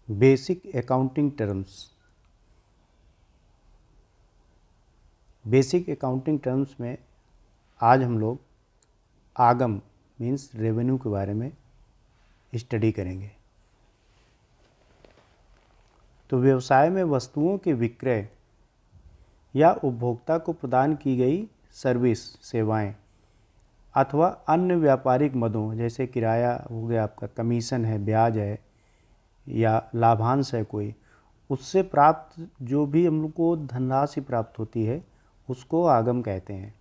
Basic accounting terms. Basic accounting terms में आज हम लोग आगम मीन्स रेवेन्यू के बारे में स्टडी करेंगे। तो व्यवसाय में वस्तुओं के विक्रय या उपभोक्ता को प्रदान की गई सर्विस सेवाएं अथवा अन्य व्यापारिक मदों जैसे किराया हो गया, आपका कमीशन है, ब्याज है या लाभांश है कोई, उससे प्राप्त जो भी हम लोग को धनराशि प्राप्त होती है उसको आगम कहते हैं।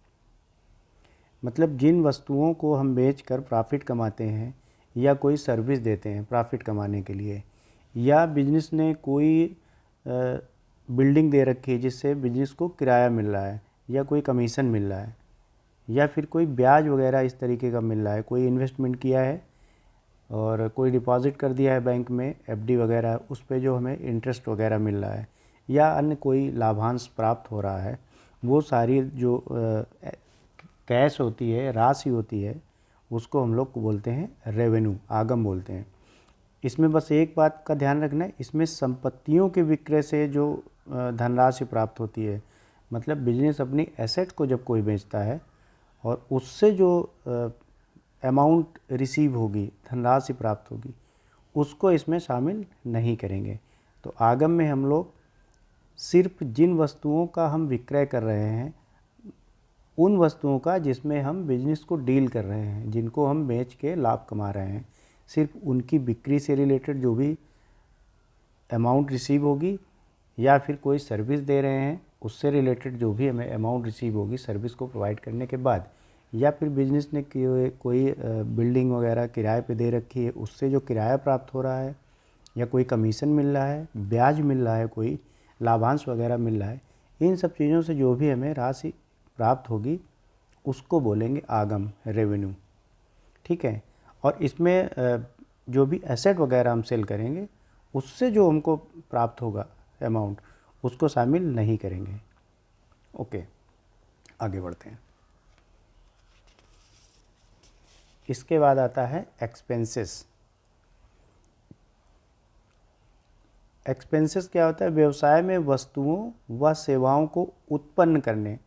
मतलब जिन वस्तुओं को हम बेचकर प्रॉफिट कमाते हैं या कोई सर्विस देते हैं प्रॉफिट कमाने के लिए, या बिजनेस ने कोई बिल्डिंग दे रखी है जिससे बिजनेस को किराया मिल रहा है या कोई कमीशन मिल रहा है या फिर कोई ब्याज वगैरह इस तरीके का मिल रहा है, कोई इन्वेस्टमेंट किया है और कोई डिपॉजिट कर दिया है बैंक में एफडी वगैरह, उस पे जो हमें इंटरेस्ट वगैरह मिल रहा है या अन्य कोई लाभांश प्राप्त हो रहा है, वो सारी जो कैश होती है, राशि होती है, उसको हम लोग को बोलते हैं रेवेन्यू, आगम बोलते हैं। इसमें बस एक बात का ध्यान रखना है, इसमें संपत्तियों के विक्रय से जो धनराशि प्राप्त होती है, मतलब बिजनेस अपनी एसेट को जब कोई बेचता है और उससे जो अमाउंट रिसीव होगी, धनराशि प्राप्त होगी, उसको इसमें शामिल नहीं करेंगे। तो आगम में हम लोग सिर्फ जिन वस्तुओं का हम विक्रय कर रहे हैं, उन वस्तुओं का जिसमें हम बिजनेस को डील कर रहे हैं, जिनको हम बेच के लाभ कमा रहे हैं, सिर्फ उनकी बिक्री से रिलेटेड जो भी अमाउंट रिसीव होगी या फिर कोई सर्विस दे रहे हैं उससे रिलेटेड जो भी हमें अमाउंट रिसीव होगी सर्विस को प्रोवाइड करने के बाद, या फिर बिजनेस ने कोई बिल्डिंग वगैरह किराए पे दे रखी है उससे जो किराया प्राप्त हो रहा है या कोई कमीशन मिल रहा है, ब्याज मिल रहा है, कोई लाभांश वगैरह मिल रहा है, इन सब चीज़ों से जो भी हमें राशि प्राप्त होगी उसको बोलेंगे आगम, रेवेन्यू। ठीक है। और इसमें जो भी एसेट वगैरह हम सेल करेंगे उससे जो हमको प्राप्त होगा अमाउंट, उसको शामिल नहीं करेंगे। ओके, आगे बढ़ते हैं। इसके बाद आता है एक्सपेंसेस। एक्सपेंसेस क्या होता है? व्यवसाय में वस्तुओं व सेवाओं को उत्पन्न करने,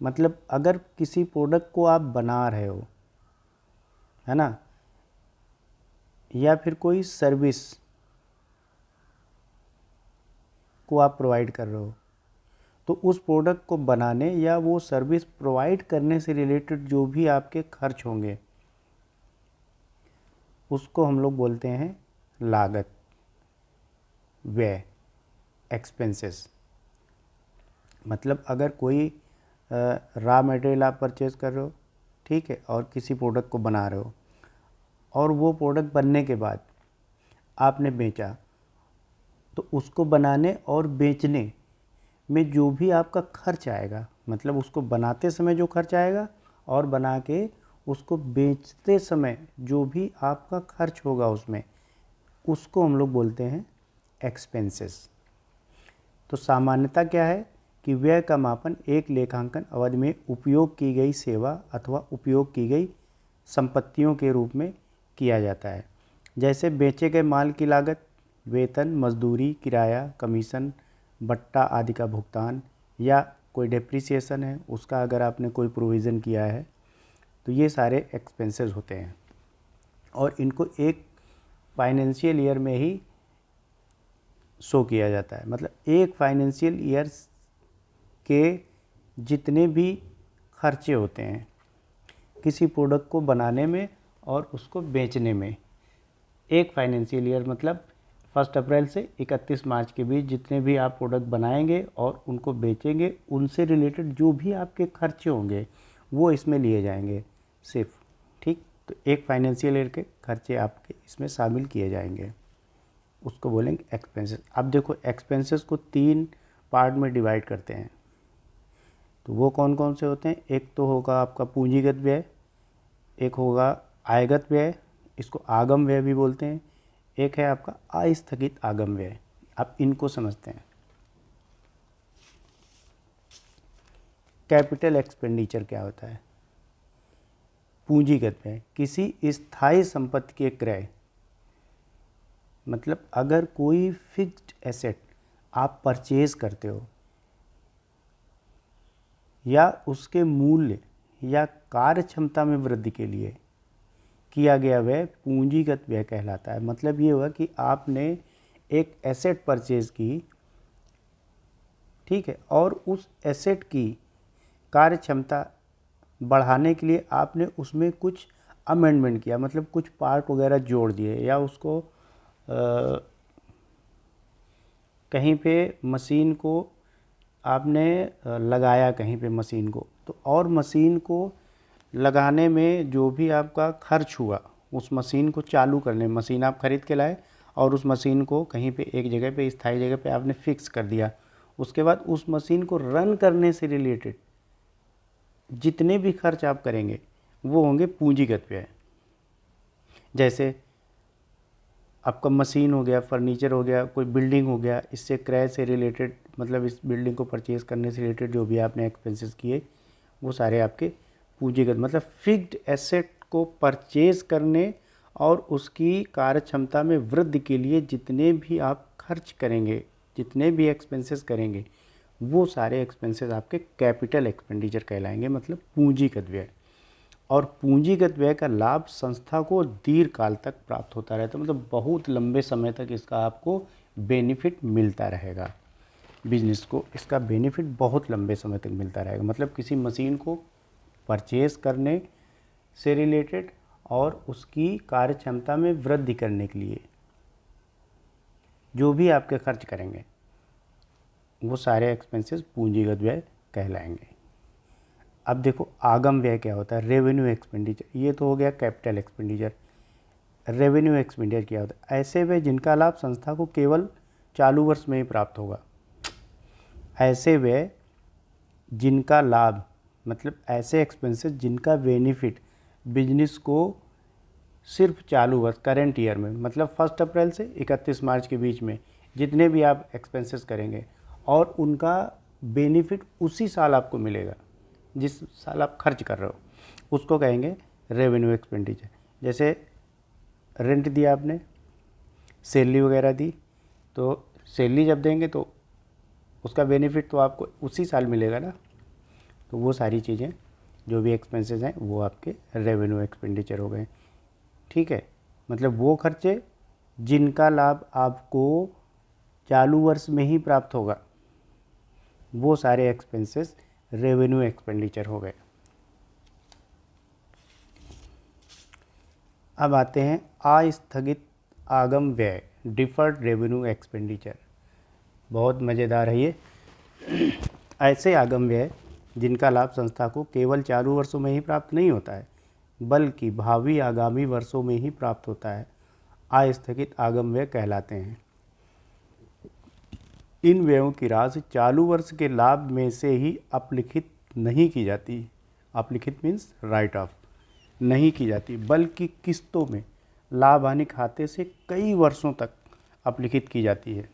मतलब अगर किसी प्रोडक्ट को आप बना रहे हो, है ना, या फिर कोई सर्विस को आप प्रोवाइड कर रहे हो, तो उस प्रोडक्ट को बनाने या वो सर्विस प्रोवाइड करने से रिलेटेड जो भी आपके खर्च होंगे उसको हम लोग बोलते हैं लागत, व्यय, एक्सपेंसेस। मतलब अगर कोई रॉ मटेरियल आप परचेज कर रहे हो, ठीक है, और किसी प्रोडक्ट को बना रहे हो और वो प्रोडक्ट बनने के बाद आपने बेचा, तो उसको बनाने और बेचने में जो भी आपका खर्च आएगा, मतलब उसको बनाते समय जो खर्च आएगा और बना के उसको बेचते समय जो भी आपका खर्च होगा उसमें, उसको हम लोग बोलते हैं एक्सपेंसेस। तो सामान्यतः क्या है कि व्यय का मापन एक लेखांकन अवधि में उपयोग की गई सेवा अथवा उपयोग की गई संपत्तियों के रूप में किया जाता है। जैसे बेचे गए माल की लागत, वेतन, मजदूरी, किराया, कमीशन, बट्टा आदि का भुगतान, या कोई डेप्रिसिएशन है उसका अगर आपने कोई प्रोविज़न किया है, तो ये सारे एक्सपेंसेस होते हैं। और इनको एक फाइनेंशियल ईयर में ही शो किया जाता है। मतलब एक फाइनेंशियल ईयर के जितने भी खर्चे होते हैं किसी प्रोडक्ट को बनाने में और उसको बेचने में, एक फाइनेंशियल ईयर मतलब 1 अप्रैल से 31 मार्च के बीच जितने भी आप प्रोडक्ट बनाएंगे और उनको बेचेंगे, उनसे रिलेटेड जो भी आपके खर्चे होंगे वो इसमें लिए जाएंगे सिर्फ। ठीक, तो एक फाइनेंशियल ईयर के खर्चे आपके इसमें शामिल किए जाएंगे, उसको बोलेंगे एक्सपेंसेस। अब देखो एक्सपेंसेस को 3 पार्ट में डिवाइड करते हैं। तो वो कौन कौन से होते हैं? एक तो होगा आपका पूंजीगत व्यय, एक होगा आयगत व्यय, इसको आगम व्यय भी बोलते हैं, एक है आपका अस्थगित आगम व्यय। आप इनको समझते हैं। कैपिटल एक्सपेंडिचर क्या होता है? पूंजीगत व्यय किसी स्थायी संपत्ति के क्रय, मतलब अगर कोई फिक्स्ड एसेट आप परचेज करते हो या उसके मूल्य या कार्य क्षमता में वृद्धि के लिए किया गया व्यय पूंजीगत व्यय कहलाता है। मतलब ये हुआ कि आपने एक एसेट परचेज की, ठीक है, और उस एसेट की कार्य क्षमता बढ़ाने के लिए आपने उसमें कुछ अमेंडमेंट किया, मतलब कुछ पार्ट वगैरह जोड़ दिए या उसको कहीं पे मशीन को आपने लगाया कहीं पे मशीन को, तो और मशीन को लगाने में जो भी आपका खर्च हुआ उस मशीन को चालू करने, मशीन आप खरीद के लाए और उस मशीन को कहीं पे एक जगह पे स्थायी जगह पे आपने फिक्स कर दिया, उसके बाद उस मशीन को रन करने से रिलेटेड जितने भी खर्च आप करेंगे वो होंगे पूंजीगत व्यय। जैसे आपका मशीन हो गया, फर्नीचर हो गया, कोई बिल्डिंग हो गया, इससे क्रय से रिलेटेड, मतलब इस बिल्डिंग को परचेज़ करने से रिलेटेड जो भी आपने एक्सपेंसेस किए वो सारे आपके पूंजीगत, मतलब फिक्स्ड एसेट को परचेज़ करने और उसकी कार्य क्षमता में वृद्धि के लिए जितने भी आप खर्च करेंगे, जितने भी एक्सपेंसेस करेंगे, वो सारे एक्सपेंसेस आपके कैपिटल एक्सपेंडिचर कहलाएंगे, मतलब पूंजीगत व्यय। और पूंजीगत व्यय का लाभ संस्था को दीर्घ काल तक प्राप्त होता रहता है, मतलब बहुत लंबे समय तक इसका आपको बेनिफिट मिलता रहेगा। बिजनेस को इसका बेनिफिट बहुत लंबे समय तक मिलता रहेगा, मतलब किसी मशीन को परचेज करने से रिलेटेड और उसकी कार्य क्षमता में वृद्धि करने के लिए जो भी आपके खर्च करेंगे वो सारे एक्सपेंसेस पूंजीगत व्यय कहलाएंगे। अब देखो आगम व्यय क्या होता है, रेवेन्यू एक्सपेंडिचर। ये तो हो गया कैपिटल एक्सपेंडिचर। रेवेन्यू एक्सपेंडिचर क्या होता है, ऐसे व्यय जिनका लाभ संस्था को केवल चालू वर्ष में ही प्राप्त होगा। ऐसे व्यय जिनका लाभ, मतलब ऐसे एक्सपेंसेस जिनका बेनिफिट बिजनेस को सिर्फ चालू वर्ष, करेंट ईयर में, मतलब 1 अप्रैल से 31 मार्च के बीच में जितने भी आप एक्सपेंसेस करेंगे और उनका बेनिफिट उसी साल आपको मिलेगा जिस साल आप खर्च कर रहे हो, उसको कहेंगे रेवेन्यू एक्सपेंडिचर। जैसे रेंट दिया आपने, सैलरी वगैरह दी, तो सैलरी जब देंगे तो उसका बेनिफिट तो आपको उसी साल मिलेगा ना, तो वो सारी चीज़ें जो भी एक्सपेंसेस हैं वो आपके रेवेन्यू एक्सपेंडिचर हो गए। ठीक है, मतलब वो खर्चे जिनका लाभ आपको चालू वर्ष में ही प्राप्त होगा, वो सारे एक्सपेंसेस रेवेन्यू एक्सपेंडिचर हो गए। अब आते हैं अस्थगित आगम व्यय, डिफर्ड रेवेन्यू एक्सपेंडिचर। बहुत मज़ेदार है ये। ऐसे आगम व्यय जिनका लाभ संस्था को केवल चालू वर्षों में ही प्राप्त नहीं होता है बल्कि भावी आगामी वर्षों में ही प्राप्त होता है, अस्थगित आगम व्यय कहलाते हैं। इन व्ययों की राशि चालू वर्ष के लाभ में से ही अपलिखित नहीं की जाती। अपलिखित मीन्स राइट ऑफ नहीं की जाती, बल्कि किस्तों में लाभ हानि खाते से कई वर्षों तक अपलिखित की जाती है।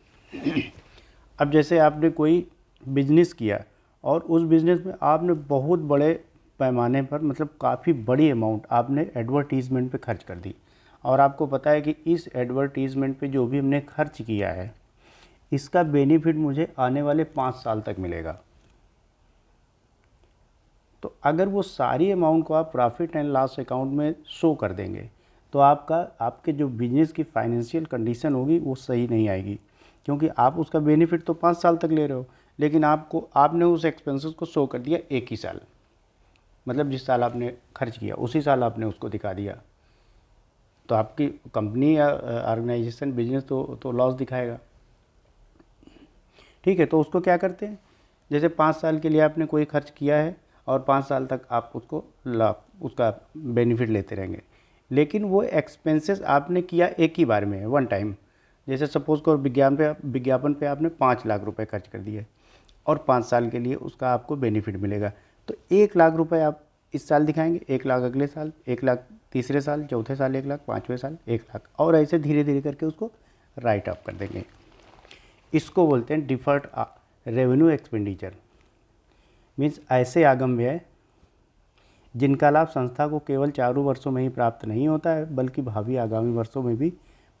अब जैसे आपने कोई बिजनेस किया और उस बिज़नेस में आपने बहुत बड़े पैमाने पर, मतलब काफ़ी बड़ी अमाउंट आपने एडवर्टीज़मेंट पे खर्च कर दी और आपको पता है कि इस एडवर्टीज़मेंट पे जो भी हमने खर्च किया है इसका बेनिफिट मुझे आने वाले 5 साल तक मिलेगा। तो अगर वो सारी अमाउंट को आप प्रॉफिट एंड लॉस अकाउंट में शो कर देंगे तो आपके जो बिजनेस की फाइनेंशियल कंडीशन होगी वो सही नहीं आएगी, क्योंकि आप उसका बेनिफिट तो 5 साल तक ले रहे हो, लेकिन आपने उस एक्सपेंसेस को शो कर दिया एक ही साल, मतलब जिस साल आपने खर्च किया उसी साल आपने उसको दिखा दिया, तो आपकी कंपनी या ऑर्गेनाइजेशन बिजनेस तो लॉस दिखाएगा। ठीक है, तो उसको क्या करते हैं, जैसे 5 साल के लिए आपने कोई खर्च किया है और 5 साल तक आप उसका बेनिफिट लेते रहेंगे, लेकिन वो एक्सपेंसेस आपने किया एक ही बार में, वन टाइम। जैसे सपोज़ करो विज्ञापन पे आपने 5 लाख रुपए खर्च कर दिए और 5 साल के लिए उसका आपको बेनिफिट मिलेगा, तो 1 लाख रुपए आप इस साल दिखाएंगे, 1 लाख अगले साल, 1 लाख तीसरे साल, चौथे साल 1 लाख, 5वें साल 1 लाख, और ऐसे धीरे धीरे करके उसको राइट ऑफ कर देंगे। इसको बोलते हैं डिफर्ड रेवेन्यू एक्सपेंडिचर। मीन्स ऐसे आगम व्यय जिनका लाभ संस्था को केवल चालू वर्षों में ही प्राप्त नहीं होता है बल्कि भावी आगामी वर्षों में भी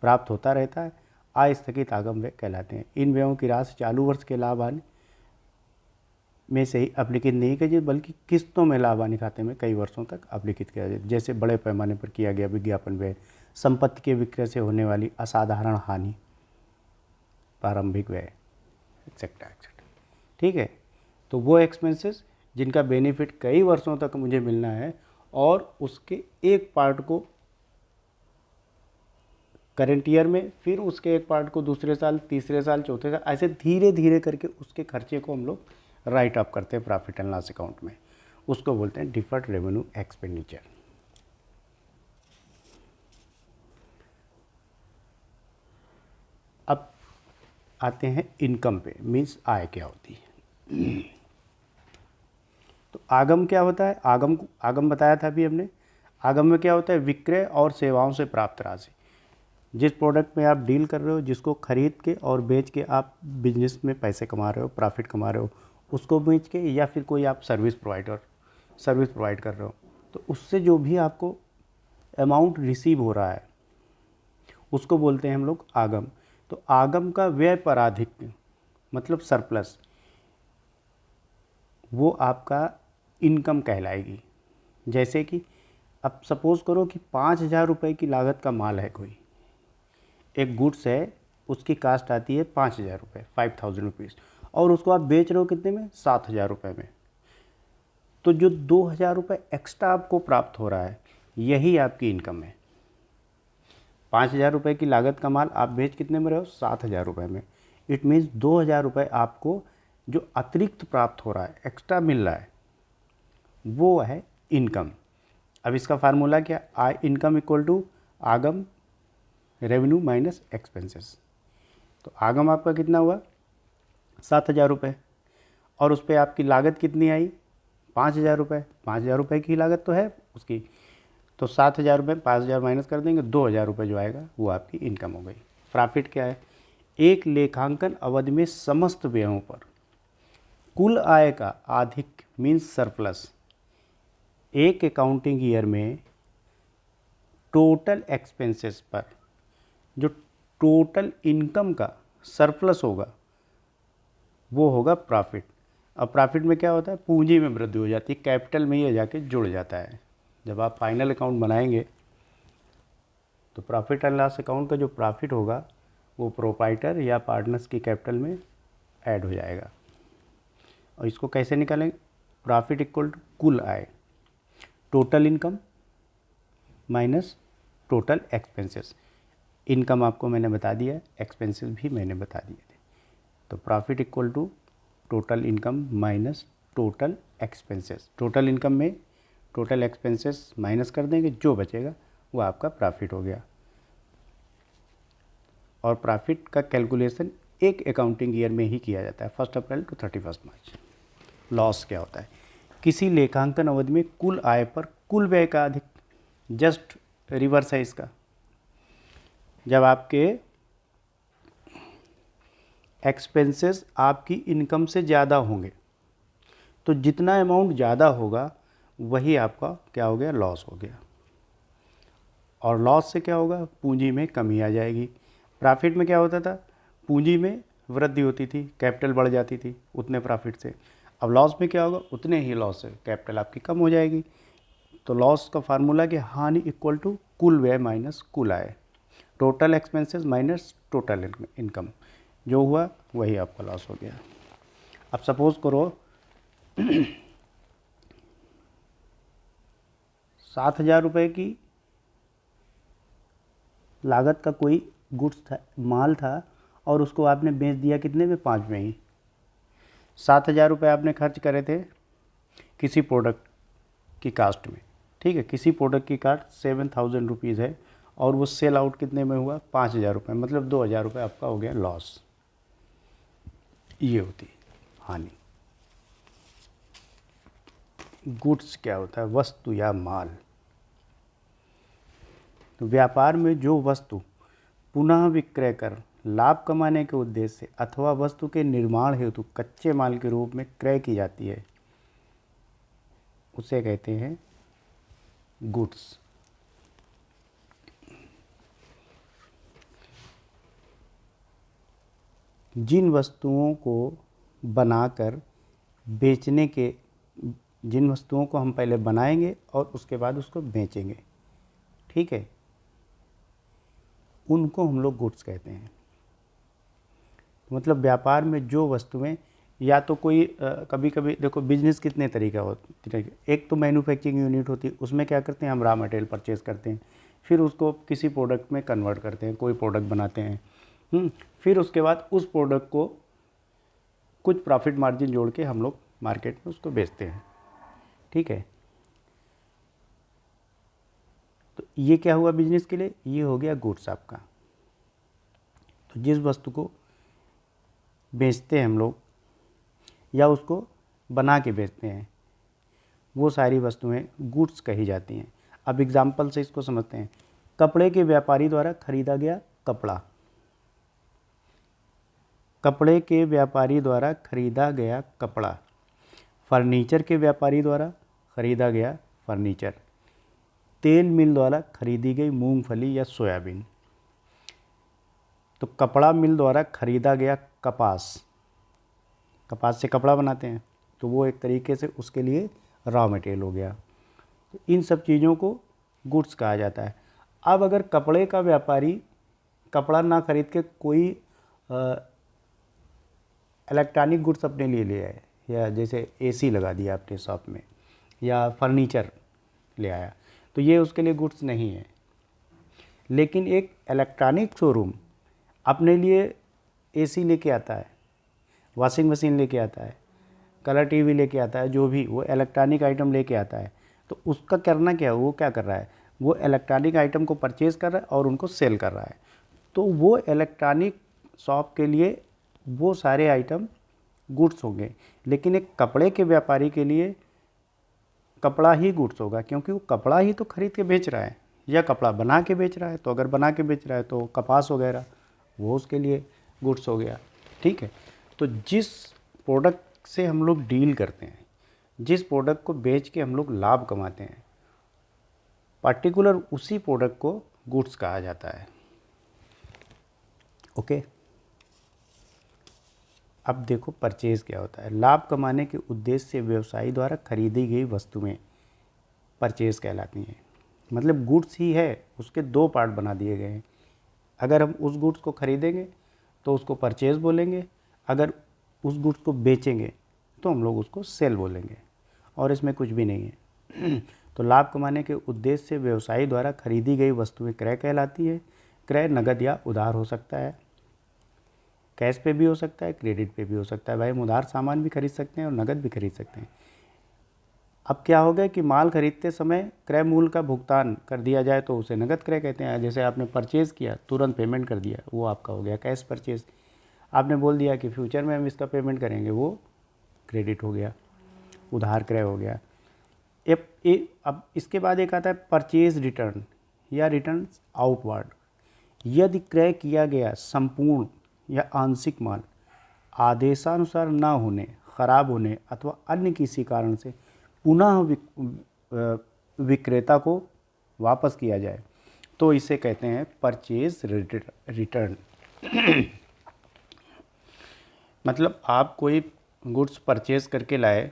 प्राप्त होता रहता है, आस्थगित आगम व्यय कहलाते हैं। इन व्ययों की राशि चालू वर्ष के लाभ हानि में से ही अभिलिखित नहीं की जाती, बल्कि किस्तों में लाभ हानि खाते में कई वर्षों तक अभिलिखित किया जाता है। जैसे बड़े पैमाने पर किया गया विज्ञापन व्यय, संपत्ति के विक्रय से होने वाली असाधारण हानि, प्रारंभिक व्यय, एक्सेट्रा एक्सेट्रा। ठीक है, तो वो एक्सपेंसेस जिनका बेनिफिट कई वर्षों तक मुझे मिलना है और उसके एक पार्ट को करेंट ईयर में, फिर उसके एक पार्ट को दूसरे साल, तीसरे साल, चौथे साल, ऐसे धीरे धीरे करके उसके खर्चे को हम लोग राइट अप करते हैं प्रॉफिट एंड लॉस अकाउंट में। उसको बोलते हैं डिफर्ड रेवेन्यू एक्सपेंडिचर। अब आते हैं इनकम पे, मीन्स आय क्या होती है। तो आगम क्या होता है? आगम बताया था अभी हमने। आगम में क्या होता है? विक्रय और सेवाओं से प्राप्त राशि। जिस प्रोडक्ट में आप डील कर रहे हो, जिसको खरीद के और बेच के आप बिजनेस में पैसे कमा रहे हो, प्रॉफिट कमा रहे हो, उसको बेच के, या फिर कोई आप सर्विस प्रोवाइड कर रहे हो, तो उससे जो भी आपको अमाउंट रिसीव हो रहा है उसको बोलते हैं हम लोग आगम। तो आगम का व्यय पराधिक मतलब सरप्लस, वो आपका इनकम कहलाएगी। जैसे कि अब सपोज़ करो कि 5,000 रुपये की लागत का माल है, कोई एक गुड्स है, उसकी कास्ट आती है 5,000 रुपये, 5,000 रुपीज़, और उसको आप बेच रहे हो कितने में? 7,000 रुपये में। तो जो 2,000 रुपये एक्स्ट्रा आपको प्राप्त हो रहा है, यही आपकी इनकम है। 5,000 रुपये की लागत का माल आप बेच कितने में रहे हो? 7,000 रुपये में। इट मीन्स 2,000 रुपये आपको जो अतिरिक्त प्राप्त हो रहा है, एक्स्ट्रा मिल रहा है, वो है इनकम। अब इसका फार्मूला क्या? आई इनकम इक्वल टू आगम रेवेन्यू माइनस एक्सपेंसेस। तो आगम आपका कितना हुआ? 7,000 रुपये, और उस पर आपकी लागत कितनी आई? 5,000 रुपये। 5,000 रुपये की लागत तो है उसकी, तो 7,000 रुपये 5,000 माइनस कर देंगे, 2,000 रुपये जो आएगा वो आपकी इनकम हो गई। प्रॉफिट क्या है? एक लेखांकन अवधि में समस्त व्ययों पर कुल आय का आधिक मीन्स सरप्लस, एक अकाउंटिंग ईयर में टोटल एक्सपेंसेस पर जो टोटल इनकम का सरप्लस होगा वो होगा प्रॉफिट। अब प्रॉफिट में क्या होता है? पूंजी में वृद्धि हो जाती है, कैपिटल में ये जाके जुड़ जाता है। जब आप फाइनल अकाउंट बनाएंगे तो प्रॉफिट एंड लॉस अकाउंट का जो प्रॉफिट होगा वो प्रोप्राइटर या पार्टनर्स की कैपिटल में ऐड हो जाएगा। और इसको कैसे निकालेंगे? प्रॉफिट इक्वल टू कुल आय, total income minus total expenses. Income आपको मैंने बता दिया, एक्सपेंसेस भी मैंने बता दिए थे। तो profit equal to total income minus total expenses. Total income में टोटल एक्सपेंसेस माइनस कर देंगे, जो बचेगा वो आपका प्रॉफिट हो गया। और प्रॉफिट का कैलकुलेशन एक अकाउंटिंग ईयर में ही किया जाता है, 1 अप्रैल टू 31 मार्च। लॉस क्या होता है? किसी लेखांकन अवधि में कुल आय पर कुल व्यय का अधिक, जस्ट रिवर्स है इसका। जब आपके एक्सपेंसेस आपकी इनकम से ज़्यादा होंगे तो जितना अमाउंट ज़्यादा होगा वही आपका क्या हो गया? लॉस हो गया। और लॉस से क्या होगा? पूंजी में कमी आ जाएगी। प्रॉफिट में क्या होता था? पूंजी में वृद्धि होती थी, कैपिटल बढ़ जाती थी उतने प्रॉफिट से। अब लॉस में क्या होगा? उतने ही लॉस से कैपिटल आपकी कम हो जाएगी। तो लॉस का फार्मूला कि हानि इक्वल टू कुल व्यय माइनस कुल आय, total expenses minus total income, जो हुआ वही आपका लॉस हो गया। अब सपोज़ करो 7,000 रुपये की लागत का कोई गुड्स था, माल था, और उसको आपने बेच दिया कितने में? 5 में ही। 7,000 रुपये आपने खर्च करे थे किसी प्रोडक्ट की कास्ट में, ठीक है। किसी प्रोडक्ट की कास्ट 7,000 रुपीज़ है और वो सेल आउट कितने में हुआ? 5,000 रुपये, मतलब 2,000 रुपये आपका हो गया लॉस। ये होती है हानि। गुड्स क्या होता है? वस्तु या माल। तो व्यापार में जो वस्तु पुनः विक्रय कर लाभ कमाने के उद्देश्य से अथवा वस्तु के निर्माण हेतु कच्चे माल के रूप में क्रय की जाती है उसे कहते हैं गुड्स। जिन वस्तुओं को बनाकर बेचने के, जिन वस्तुओं को हम पहले बनाएंगे और उसके बाद उसको बेचेंगे, ठीक है, उनको हम लोग गुड्स कहते हैं। मतलब व्यापार में जो वस्तुएं, या तो कोई कभी कभी देखो बिजनेस कितने तरीका होते हैं। एक तो मैन्युफैक्चरिंग यूनिट होती है, उसमें क्या करते हैं, हम रॉ मटेरियल परचेज करते हैं, फिर उसको किसी प्रोडक्ट में कन्वर्ट करते हैं, कोई प्रोडक्ट बनाते हैं, फिर उसके बाद उस प्रोडक्ट को कुछ प्रॉफिट मार्जिन जोड़ के हम लोग मार्केट में उसको बेचते हैं, ठीक है। तो ये क्या हुआ बिजनेस के लिए, ये हो गया गुड्स आपका। तो जिस वस्तु को बेचते हैं हम लोग या उसको बना के बेचते हैं, वो सारी वस्तुएं गुड्स कही जाती हैं। अब एग्जाम्पल से इसको समझते हैं। कपड़े के व्यापारी द्वारा खरीदा गया कपड़ा, कपड़े के व्यापारी द्वारा खरीदा गया कपड़ा। फर्नीचर के व्यापारी द्वारा खरीदा गया फर्नीचर। तेल मिल द्वारा खरीदी गई मूंगफली या सोयाबीन। तो कपड़ा मिल द्वारा खरीदा गया कपास, कपास से कपड़ा बनाते हैं, तो वो एक तरीके से उसके लिए रॉ मटेरियल हो गया। तो इन सब चीज़ों को गुड्स कहा जाता है। अब अगर कपड़े का व्यापारी कपड़ा ना खरीद के कोई इलेक्ट्रॉनिक गुड्स अपने लिए ले आए, या जैसे एसी लगा दिया अपने शॉप में, या फर्नीचर ले आया, तो ये उसके लिए गुड्स नहीं है। लेकिन एक इलेक्ट्रॉनिक शोरूम अपने लिए एसी लेके आता है, वॉशिंग मशीन लेके आता है, कलर टीवी लेके आता है, जो भी वो इलेक्ट्रॉनिक आइटम लेके आता है, तो उसका करना क्या है, वो क्या कर रहा है, वो इलेक्ट्रॉनिक आइटम को परचेज़ कर रहा है और उनको सेल कर रहा है। तो वो इलेक्ट्रॉनिक शॉप के लिए वो सारे आइटम गुड्स होंगे। लेकिन एक कपड़े के व्यापारी के लिए कपड़ा ही गुड्स होगा, क्योंकि वो कपड़ा ही तो खरीद के बेच रहा है, या कपड़ा बना के बेच रहा है। तो अगर बना के बेच रहा है तो कपास वगैरह वो उसके लिए गुड्स हो गया, ठीक है। तो जिस प्रोडक्ट से हम लोग डील करते हैं, जिस प्रोडक्ट को बेच के हम लोग लाभ कमाते हैं, पर्टिकुलर उसी प्रोडक्ट को गुड्स कहा जाता है, ओके। अब देखो परचेज क्या होता है। लाभ कमाने के उद्देश्य से व्यवसायी द्वारा खरीदी गई वस्तुएं परचेज कहलाती हैं। मतलब गुड्स ही है, उसके दो पार्ट बना दिए गए हैं। अगर हम उस गुड्स को खरीदेंगे तो उसको परचेज बोलेंगे, अगर उस गुड्स को बेचेंगे तो हम लोग उसको सेल बोलेंगे, और इसमें कुछ भी नहीं है। तो लाभ कमाने के उद्देश्य से व्यवसायी द्वारा खरीदी गई वस्तुएं क्रय कहलाती है। क्रय नगद या उधार हो सकता है, कैश पे भी हो सकता है, क्रेडिट पे भी हो सकता है। भाई हम उधार सामान भी खरीद सकते हैं और नगद भी खरीद सकते हैं। अब क्या हो गया कि माल खरीदते समय क्रय मूल्य का भुगतान कर दिया जाए तो उसे नगद क्रय कहते हैं। जैसे आपने परचेज़ किया, तुरंत पेमेंट कर दिया, वो आपका हो गया कैश परचेज़। आपने बोल दिया कि फ्यूचर में हम इसका पेमेंट करेंगे, वो क्रेडिट हो गया, उधार क्रय हो गया। अब इसके बाद एक आता है परचेज रिटर्न या रिटर्न आउटवार्ड। यदि क्रय किया गया संपूर्ण या आंशिक माल आदेशानुसार न होने, खराब होने अथवा अन्य किसी कारण से पुनः विक्रेता को वापस किया जाए तो इसे कहते हैं परचेज रिटर्न। मतलब आप कोई गुड्स परचेज करके लाए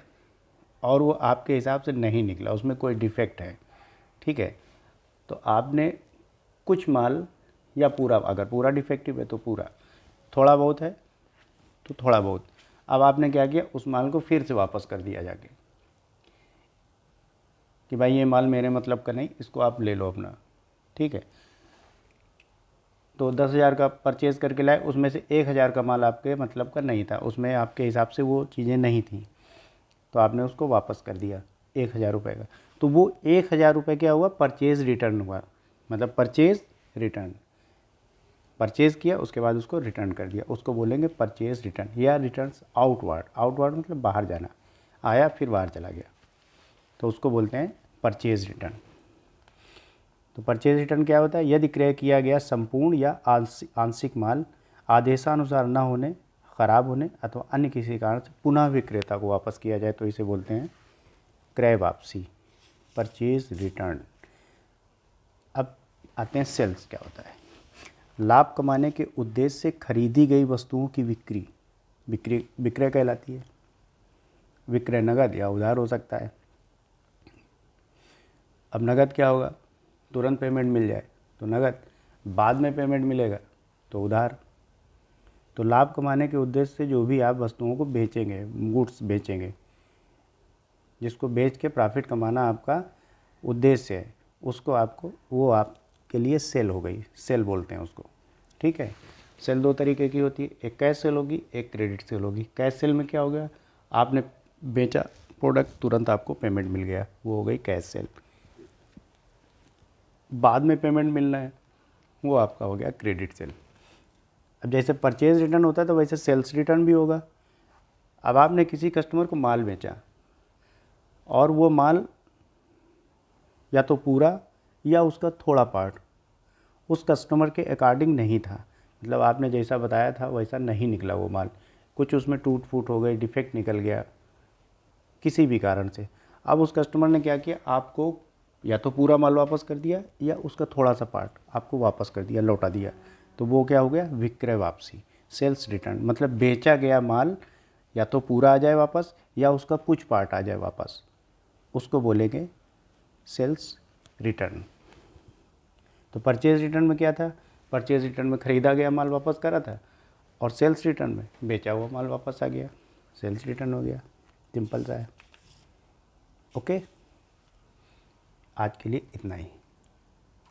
और वो आपके हिसाब से नहीं निकला, उसमें कोई डिफेक्ट है, ठीक है, तो आपने कुछ माल या पूरा, अगर पूरा डिफेक्टिव है तो पूरा, थोड़ा बहुत है तो थोड़ा बहुत, अब आपने क्या किया, उस माल को फिर से वापस कर दिया जाके कि भाई ये माल मेरे मतलब का नहीं, इसको आप ले लो अपना, ठीक है। तो 10,000 का परचेज़ करके लाए, उसमें से 1,000 का माल आपके मतलब का नहीं था, उसमें आपके हिसाब से वो चीज़ें नहीं थी, तो आपने उसको वापस कर दिया 1,000 रुपये का। तो वो 1,000 रुपये क्या हुआ, परचेज़ रिटर्न हुआ। मतलब परचेज़ रिटर्न, परचेज़ किया उसके बाद उसको रिटर्न कर दिया, उसको बोलेंगे परचेज़ रिटर्न या रिटर्न्स आउटवार्ड। आउटवार्ड मतलब बाहर जाना, आया फिर बाहर चला गया, तो उसको बोलते हैं परचेज़ रिटर्न। तो परचेज रिटर्न क्या होता है, यदि क्रय किया गया संपूर्ण या आंशिक माल आदेशानुसार न होने, खराब होने अथवा अन्य किसी कारण से पुनः विक्रेता को वापस किया जाए तो इसे बोलते हैं क्रय वापसी, परचेज रिटर्न। अब आते हैं सेल्स क्या होता है। लाभ कमाने के उद्देश्य से खरीदी गई वस्तुओं की विक्रय कहलाती है। विक्रय नगद या उधार हो सकता है। अब नगद क्या होगा, तुरंत पेमेंट मिल जाए तो नगद, बाद में पेमेंट मिलेगा तो उधार। तो लाभ कमाने के उद्देश्य से जो भी आप वस्तुओं को बेचेंगे, गुड्स बेचेंगे, जिसको बेच के प्रॉफिट कमाना आपका उद्देश्य है, उसको आपको, वो आपके लिए सेल हो गई, सेल बोलते हैं उसको। ठीक है। सेल दो तरीके की होती है, एक कैश सेल होगी, एक क्रेडिट सेल होगी। कैश सेल में क्या हो गया, आपने बेचा प्रोडक्ट, तुरंत आपको पेमेंट मिल गया, वो हो गई कैश सेल। बाद में पेमेंट मिलना है, वो आपका हो गया क्रेडिट सेल। अब जैसे परचेज रिटर्न होता है तो वैसे सेल्स रिटर्न भी होगा। अब आपने किसी कस्टमर को माल बेचा और वो माल या तो पूरा या उसका थोड़ा पार्ट उस कस्टमर के अकॉर्डिंग नहीं था, मतलब आपने जैसा बताया था वैसा नहीं निकला वो माल, कुछ उसमें टूट फूट हो गई, डिफेक्ट निकल गया किसी भी कारण से। अब उस कस्टमर ने क्या किया, आपको या तो पूरा माल वापस कर दिया या उसका थोड़ा सा पार्ट आपको वापस कर दिया, लौटा दिया, तो वो क्या हो गया, विक्रय वापसी, सेल्स रिटर्न। मतलब बेचा गया माल या तो पूरा आ जाए वापस या उसका कुछ पार्ट आ जाए वापस, उसको बोलेंगे सेल्स रिटर्न। तो परचेज रिटर्न में क्या था, परचेज रिटर्न में ख़रीदा गया माल वापस करा था, और सेल्स रिटर्न में बेचा हुआ माल वापस आ गया, सेल्स रिटर्न हो गया। सिंपल सा है। ओके, आज के लिए इतना ही।